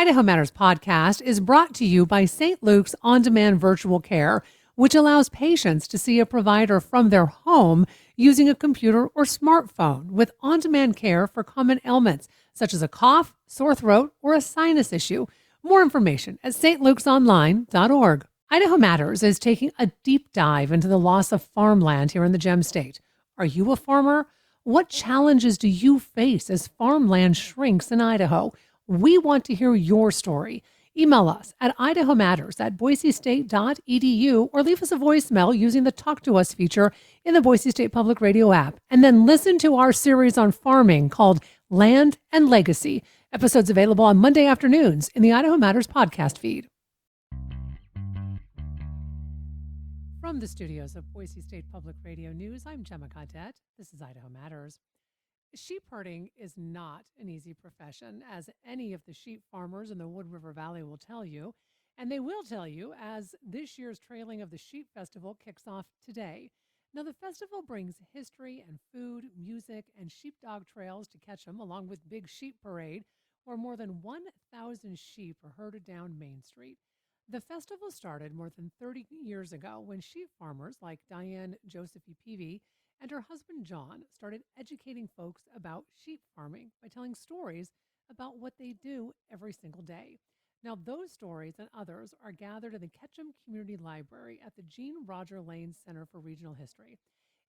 Idaho Matters podcast is brought to you by St. Luke's On Demand Virtual Care, which allows patients to see a provider from their home using a computer or smartphone with on demand care for common ailments such as a cough, sore throat, or a sinus issue. More information at stlukesonline.org. Idaho Matters is taking a deep dive into the loss of farmland here in the Gem State. Are you a farmer? What challenges do you face as farmland shrinks in Idaho? We want to hear your story. Email us at idahomatters@boisestate.edu or leave us a voicemail using the Talk to Us feature in the Boise State Public Radio app. And then listen to our series on farming called Land and Legacy. Episodes available on Monday afternoons in the Idaho Matters podcast feed. From the studios of Boise State Public Radio News, I'm Gemma Cadet. This is Idaho Matters. Sheepherding is not an easy profession, as any of the sheep farmers in the Wood River Valley will tell you. And they will tell you as this year's trailing of the Sheep Festival kicks off today. Now, the festival brings history and food, music, and sheepdog trails to Ketchum, along with Big Sheep Parade, where more than 1,000 sheep are herded down Main Street. The festival started more than 30 years ago when sheep farmers like Diane Josephy Peavy and her husband John started educating folks about sheep farming by telling stories about what they do every single day. Now, those stories and others are gathered in the Ketchum Community Library at the Jean Roger Lane Center for Regional History.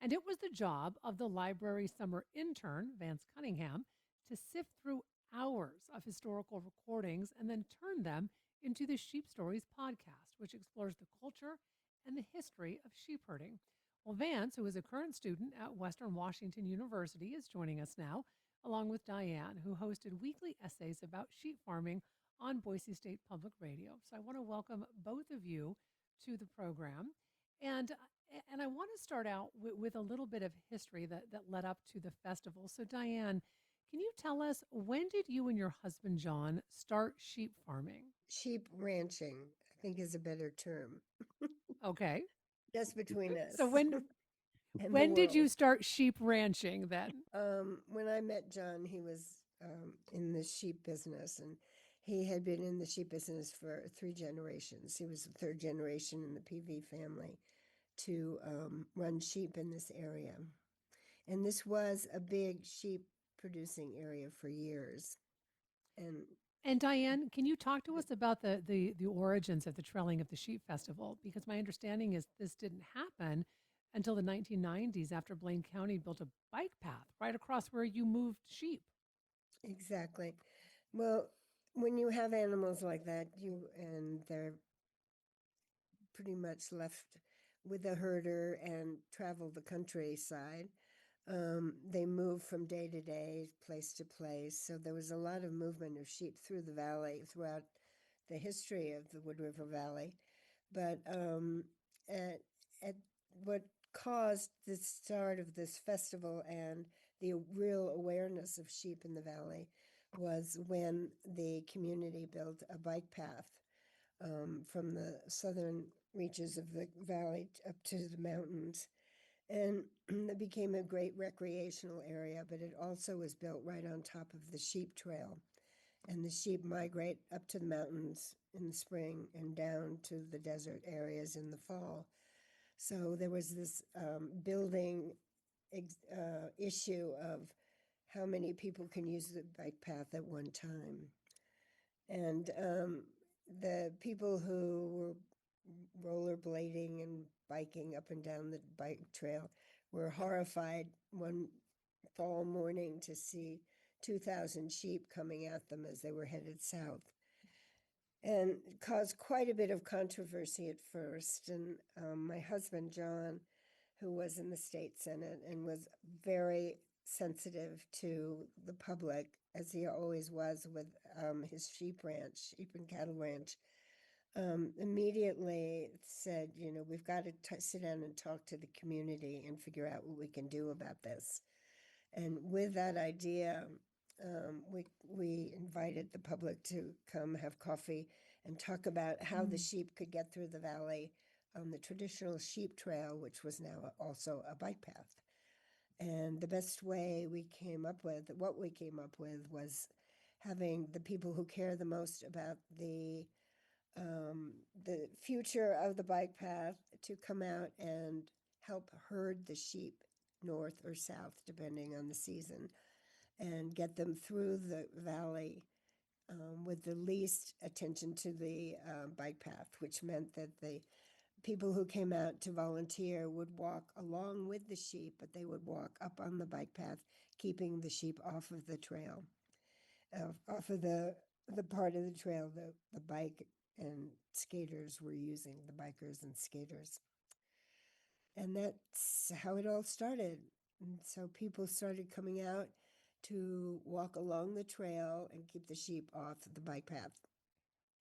And it was the job of the library summer intern, Vance Cunningham, to sift through hours of historical recordings and then turn them into the Sheep Stories podcast, which explores the culture and the history of sheep herding. Well, Vance, who is a current student at Western Washington University, is joining us now, along with Diane, who hosted weekly essays about sheep farming on Boise State Public Radio. So I want to welcome both of you to the program. And I want to start out with a little bit of history that led up to the festival. So Diane, can you tell us, when did you and your husband John start sheep farming? Sheep ranching, I think, is a better term. Okay. Just between So us when and the when did you world. start sheep ranching then? When I met John, he was in the sheep business, and he had been in the sheep business for three generations. He was the third generation in the PV family to run sheep in this area. And this was a big sheep producing area for years. And And Diane, can you talk to us about the origins of the trailing of the sheep festival? Because my understanding is this didn't happen until the 1990s after Blaine County built a bike path right across where you moved sheep. exactly. Well, when you have animals like that, they're pretty much left with a herder and travel the countryside. They move from day to day, place to place. So there was a lot of movement of sheep through the valley throughout the history of the Wood River Valley. But at, at what caused the start of this festival and the real awareness of sheep in the valley was when the community built a bike path from the southern reaches of the valley up to the mountains. And it became a great recreational area, but it also was built right on top of the sheep trail. And the sheep migrate up to the mountains in the spring and down to the desert areas in the fall. So there was this building issue of how many people can use the bike path at one time. And the people who were rollerblading and biking up and down the bike trail were horrified one fall morning to see 2,000 sheep coming at them as they were headed south, and caused quite a bit of controversy at first. And my husband, John, who was in the state senate and was very sensitive to the public, as he always was with his sheep ranch, sheep and cattle ranch, immediately said, we've got to sit down and talk to the community and figure out what we can do about this. And with that idea, we invited the public to come have coffee and talk about how the sheep could get through the valley on the traditional sheep trail, which was now also a bike path. And the best way what we came up with was having the people who care the most about the future of the bike path to come out and help herd the sheep north or south, depending on the season, and get them through the valley with the least attention to the bike path, which meant that the people who came out to volunteer would walk along with the sheep, but they would walk up on the bike path, keeping the sheep off of the trail, off of the part of the trail the bike and skaters were using, the bikers and skaters. And that's how it all started. And so people started coming out to walk along the trail and keep the sheep off the bike path.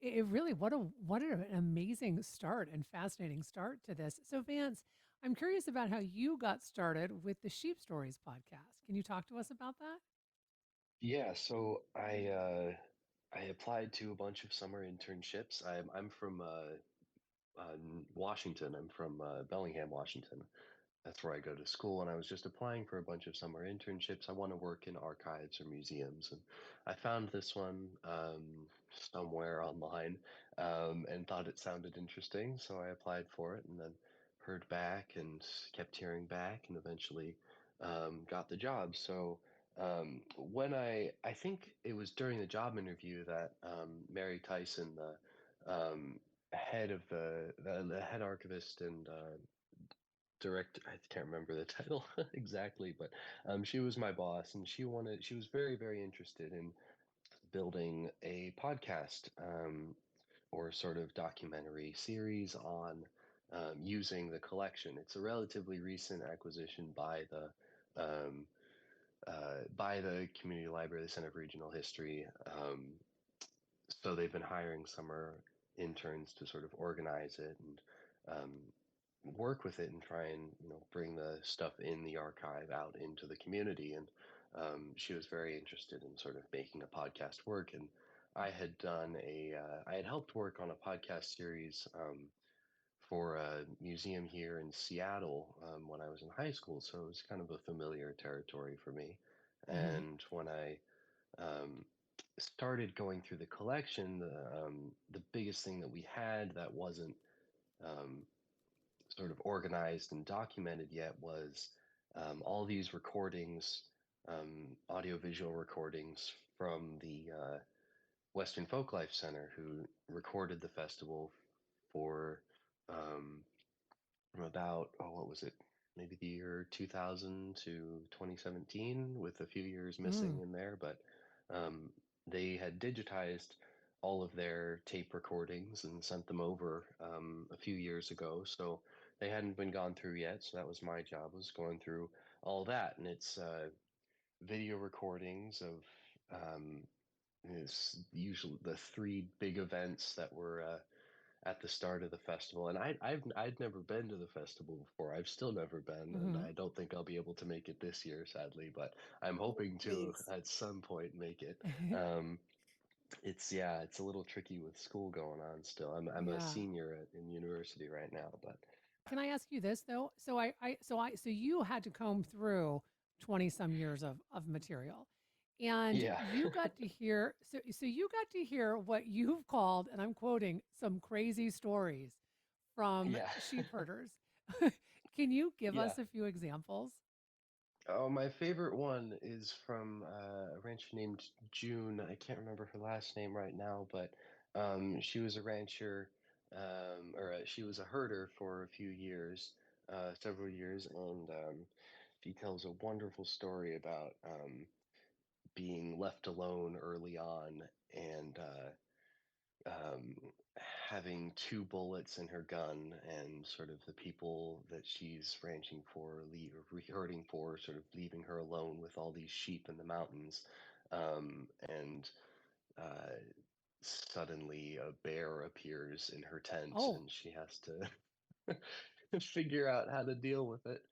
It really what an amazing start and fascinating start to this. So Vance, I'm curious about how you got started with the Sheep Stories podcast. Can you talk to us about that? Yeah, so I applied to a bunch of summer internships. I'm from Washington. I'm from Bellingham, Washington. That's where I go to school, and I was just applying for a bunch of summer internships. I want to work in archives or museums, and I found this one somewhere online and thought it sounded interesting, so I applied for it, and then heard back and kept hearing back, and eventually got the job. So when I think it was during the job interview that Mary Tyson, the head of the head archivist and direct I can't remember the title exactly, but she was my boss, and she was very interested in building a podcast or sort of documentary series on using the collection. It's a relatively recent acquisition by the community library, the Center for Regional History. So they've been hiring summer interns to sort of organize it and work with it and try and bring the stuff in the archive out into the community. And she was very interested in sort of making a podcast work. And I had helped work on a podcast series for a museum here in Seattle when I was in high school, so it was kind of a familiar territory for me. Hmm. And when I um, started going through the collection, the biggest thing that we had that wasn't um, sort of organized and documented yet was all these recordings, audiovisual recordings from the Western Folklife Center, who recorded the festival for um, from about, oh, what was it? Maybe the year 2000 to 2017, with a few years missing Mm. in there. But um, they had digitized all of their tape recordings and sent them over a few years ago. So they hadn't been gone through yet. So that was my job, was going through all that. And it's video recordings of is usually the three big events that were at the start of the festival. And I'd never been to the festival before. I've still never been, and Hmm. I don't think I'll be able to make it this year, sadly. But I'm Oh, hoping to please. at some point make it. Um, it's a little tricky with school going on still. I'm a Yeah. senior in university right now, but Can I ask you this though? So you had to comb through 20 some years of material. And yeah, you got to hear so you got to hear what you've called, and I'm quoting, some crazy stories from yeah, sheep herders. Can you give yeah. us a few examples? Oh, my favorite one is from a rancher named June. I can't remember her last name right now, but she was a rancher, she was a herder for a few years, several years, and she tells a wonderful story about being left alone early on and um, having two bullets in her gun, and sort of the people that she's ranching for, herding for, sort of leaving her alone with all these sheep in the mountains. And uh, suddenly a bear appears in her tent, Oh, and she has to figure out how to deal with it.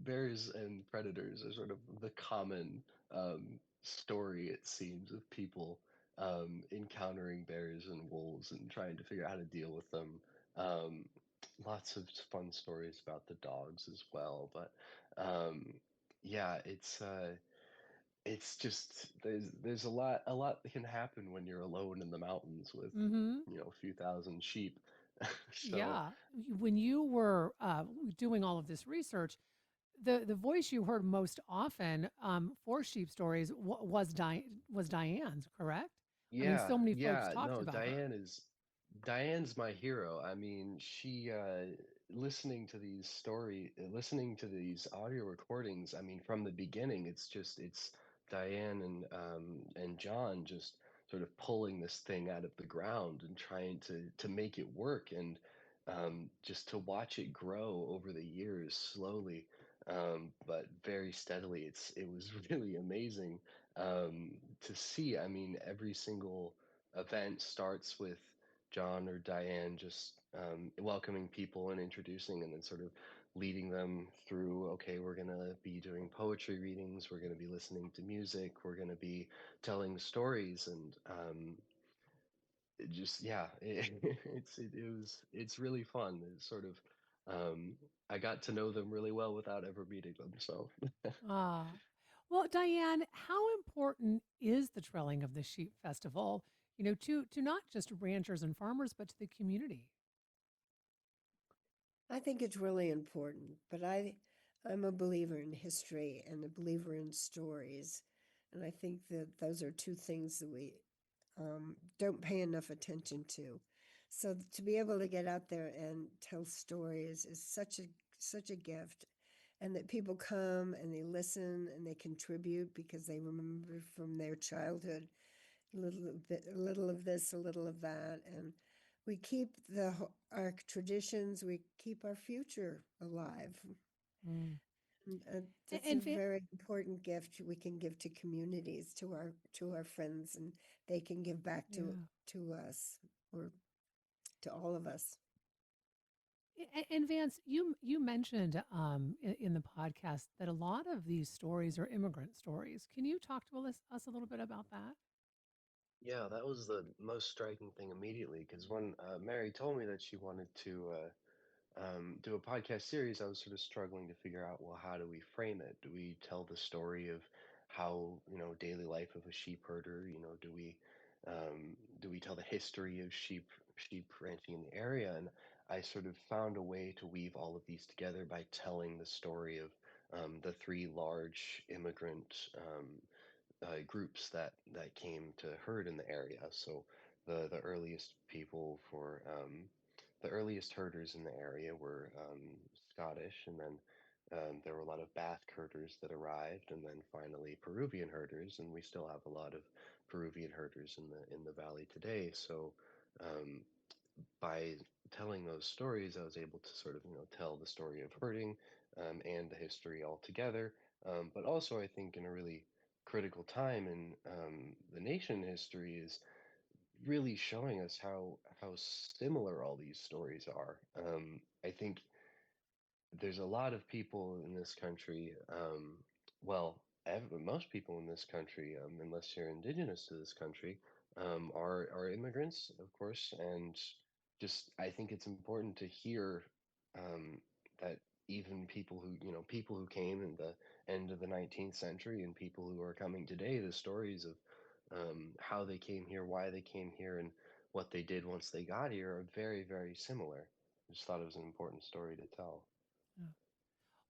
Bears and predators are sort of the common story, it seems, of people encountering bears and wolves and trying to figure out how to deal with them. Um, Lots of fun stories about the dogs as well, but yeah, it's just there's a lot that can happen when you're alone in the mountains with Mm-hmm. a few thousand sheep. So Yeah. When you were doing all of this research, the voice you heard most often for sheep stories was Diane's, correct? I mean, yeah, so many folks yeah, talked no, about her. Diane's my hero. I mean, she listening to these audio recordings, I mean, from the beginning, it's Diane and John just sort of pulling this thing out of the ground and trying to make it work, and just to watch it grow over the years slowly, but very steadily. It was really amazing um, to see. I mean, every single event starts with John or Diane just welcoming people and introducing, and then sort of leading them through. Okay, we're gonna be doing poetry readings. We're gonna be listening to music. We're gonna be telling stories, and it just yeah, it's really fun. It's sort of I got to know them really well without ever meeting them. So Ah. Well, Diane, how important is the trailing of the sheep festival, to not just ranchers and farmers, but to the community? I think it's really important, but I'm a believer in history and a believer in stories, and I think that those are two things that we don't pay enough attention to. So to be able to get out there and tell stories is such a gift, and that people come and they listen and they contribute because they remember from their childhood a little of this, a little of that, and we keep our traditions, we keep our future alive. Mm. And, A- it's a And, fa- very important gift we can give to communities, to our friends, and they can give back yeah. to us, or to all of us. And Vance, you mentioned in the podcast that a lot of these stories are immigrant stories. Can you talk to us a little bit about that? yeah, that was the most striking thing immediately, because when Mary told me that she wanted to do a podcast series, I was sort of struggling to figure out, well, how do we frame it? Do we tell the story of how, daily life of a sheep herder? Do we tell the history of sheep ranching in the area? And I sort of found a way to weave all of these together by telling the story of the three large immigrant groups that came to herd in the area. So the earliest people for the earliest herders in the area were Scottish, and then there were a lot of Basque herders that arrived, and then finally Peruvian herders, and we still have a lot of Peruvian herders in the valley today. So um, by telling those stories, I was able to sort of tell the story of herding and the history all together. But also, I think in a really critical time in the nation history is really showing us how similar all these stories are. I think there's a lot of people in this country, well, most people in this country, unless you're indigenous to this country, are immigrants, of course, and just I think it's important to hear um, that even people who came in the end of the 19th century and people who are coming today, the stories of how they came here, why they came here, and what they did once they got here are very, very similar. I just thought it was an important story to tell. Yeah.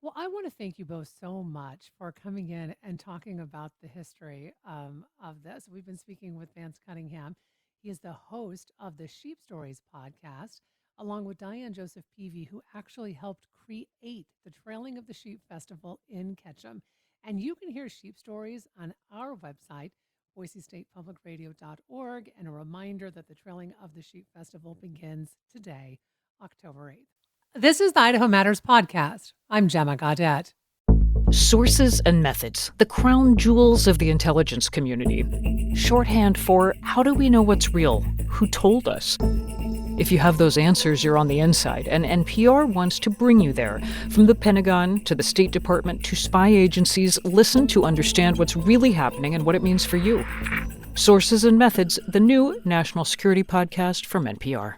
Well, I want to thank you both so much for coming in and talking about the history of this. We've been speaking with Vance Cunningham. He is the host of the Sheep Stories podcast, along with Diane Joseph Peavy, who actually helped create the Trailing of the Sheep Festival in Ketchum. And you can hear Sheep Stories on our website, boisestatepublicradio.org. And a reminder that the Trailing of the Sheep Festival begins today, October 8th. This is the Idaho Matters podcast. I'm Gemma Gaudette. Sources and methods, the crown jewels of the intelligence community. Shorthand for how do we know what's real? Who told us? If you have those answers, you're on the inside, and NPR wants to bring you there. From the Pentagon to the State Department to spy agencies, listen to understand what's really happening and what it means for you. Sources and Methods, the new national security podcast from NPR.